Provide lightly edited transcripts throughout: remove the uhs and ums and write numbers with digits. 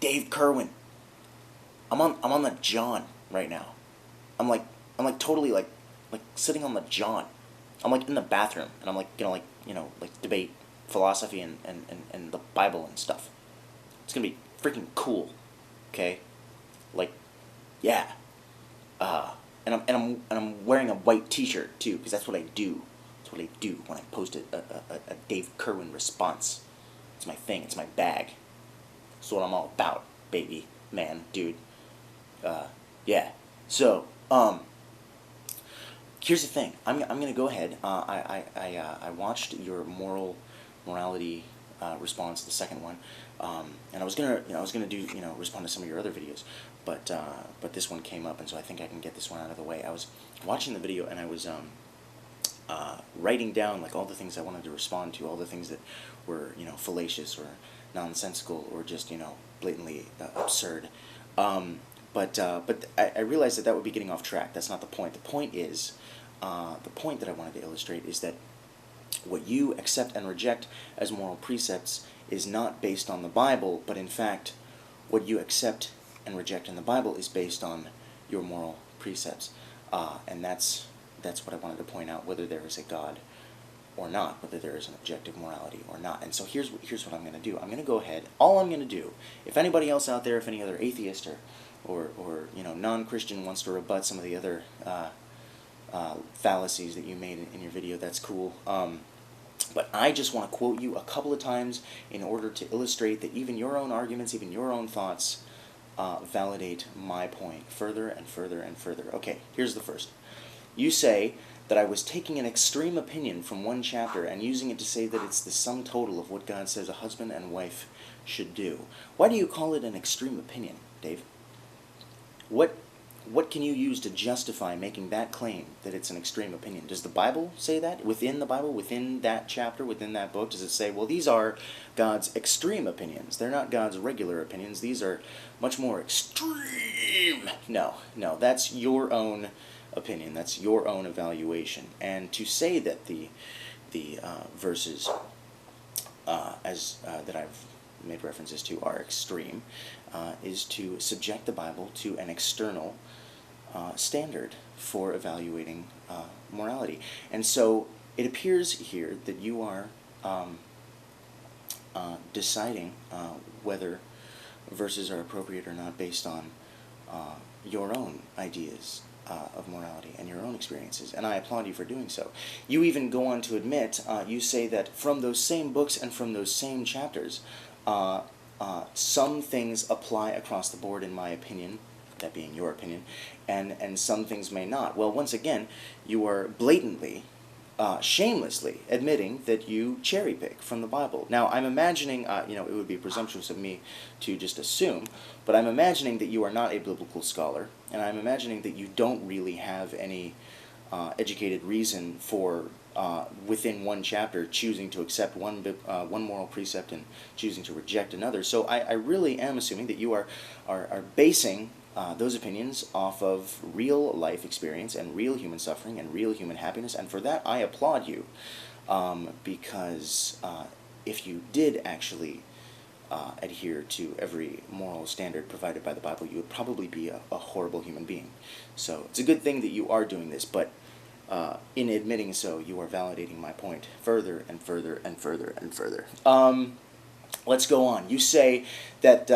Dave Kerwin. I'm on the John right now. I'm like totally like sitting on the John. I'm like in the bathroom and I'm like like debate philosophy and the Bible and stuff. It's gonna be freaking cool. Okay? Like, yeah. And I'm wearing a white T-shirt too, because that's what I do. That's what I do when I post a Dave Kerwin response. It's my thing. It's my bag. It's what I'm all about, baby, man, dude. Yeah. So, here's the thing. I'm gonna go ahead. I watched your morality response, the second one, and I was gonna do respond to some of your other videos, but this one came up, and so I think I can get this one out of the way. I was watching the video and I was writing down like all the things I wanted to respond to, all the things that were fallacious or nonsensical or just blatantly absurd. But I realized that would be getting off track. That's not the point. The point is, the point that I wanted to illustrate is that what you accept and reject as moral precepts is not based on the Bible, but in fact, what you accept and reject in the Bible is based on your moral precepts. And that's what I wanted to point out, whether there is a God or not, whether there is an objective morality or not. And so here's what I'm going to do. I'm going to go ahead. All I'm going to do, if anybody else out there, if any other atheist or non-Christian wants to rebut some of the other fallacies that you made in your video, that's cool. But I just want to quote you a couple of times in order to illustrate that even your own arguments, even your own thoughts, validate my point further and further and further. Okay, here's the first. You say that I was taking an extreme opinion from one chapter and using it to say that it's the sum total of what God says a husband and wife should do. Why do you call it an extreme opinion, Dave? What can you use to justify making that claim that it's an extreme opinion? Does the Bible say that? Within the Bible, within that chapter, within that book, does it say, well, these are God's extreme opinions. They're not God's regular opinions. These are much more extreme. No, that's your own opinion. That's your own evaluation. And to say that the verses that I've made references to are extreme is to subject the Bible to an external standard for evaluating morality. And so it appears here that you are deciding whether verses are appropriate or not based on your own ideas of morality and your own experiences, and I applaud you for doing so. You even go on to admit, you say that from those same books and from those same chapters, some things apply across the board in my opinion, that being your opinion, and some things may not. Well, once again, you are blatantly, shamelessly admitting that you cherry pick from the Bible. Now, I'm imagining, it would be presumptuous of me to just assume, but I'm imagining that you are not a biblical scholar, and I'm imagining that you don't really have any educated reason for within one chapter choosing to accept one moral precept and choosing to reject another. So I really am assuming that you are basing those opinions off of real life experience and real human suffering and real human happiness, and for that I applaud you, because if you did actually adhere to every moral standard provided by the Bible, you would probably be a horrible human being. So it's a good thing that you are doing this, but in admitting so, you are validating my point further and further and further and further. Let's go on. You say that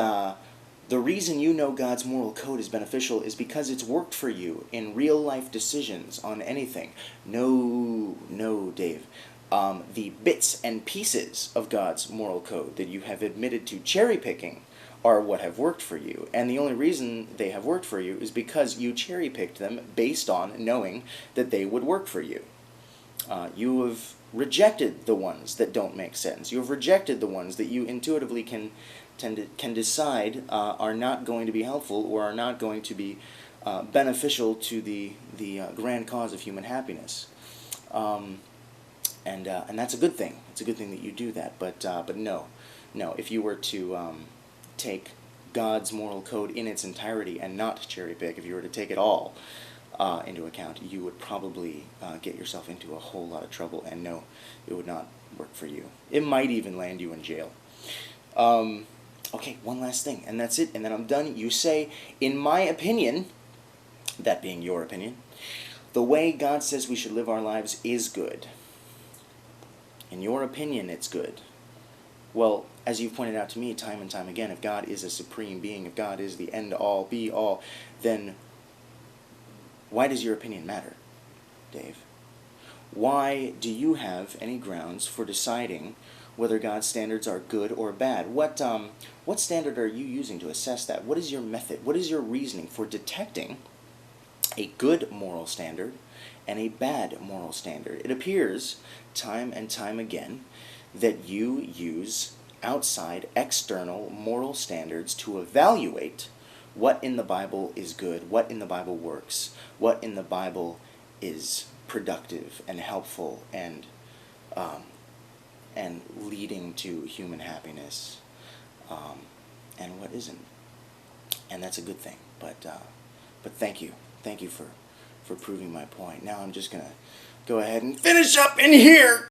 the reason you know God's moral code is beneficial is because it's worked for you in real-life decisions on anything. No, Dave. The bits and pieces of God's moral code that you have admitted to cherry-picking are what have worked for you. And the only reason they have worked for you is because you cherry-picked them based on knowing that they would work for you. You have rejected the ones that don't make sense. You have rejected the ones that you intuitively can decide are not going to be helpful or are not going to be beneficial to the grand cause of human happiness. And that's a good thing. It's a good thing that you do that. But no, if you were to take God's moral code in its entirety and not cherry pick, if you were to take it all into account, you would probably get yourself into a whole lot of trouble, and no, it would not work for you. It might even land you in jail. Okay, one last thing, and that's it, and then I'm done. You say, in my opinion, that being your opinion, the way God says we should live our lives is good. In your opinion, it's good. Well, as you've pointed out to me time and time again, if God is a supreme being, if God is the end-all, be-all, then why does your opinion matter, Dave? Why do you have any grounds for deciding whether God's standards are good or bad? What standard are you using to assess that? What is your method? What is your reasoning for detecting a good moral standard and a bad moral standard? It appears time and time again that you use outside, external moral standards to evaluate what in the Bible is good, what in the Bible works, what in the Bible is productive and helpful and leading to human happiness, and what isn't. And that's a good thing. But thank you for proving my point. Now I'm just gonna go ahead and finish up in here.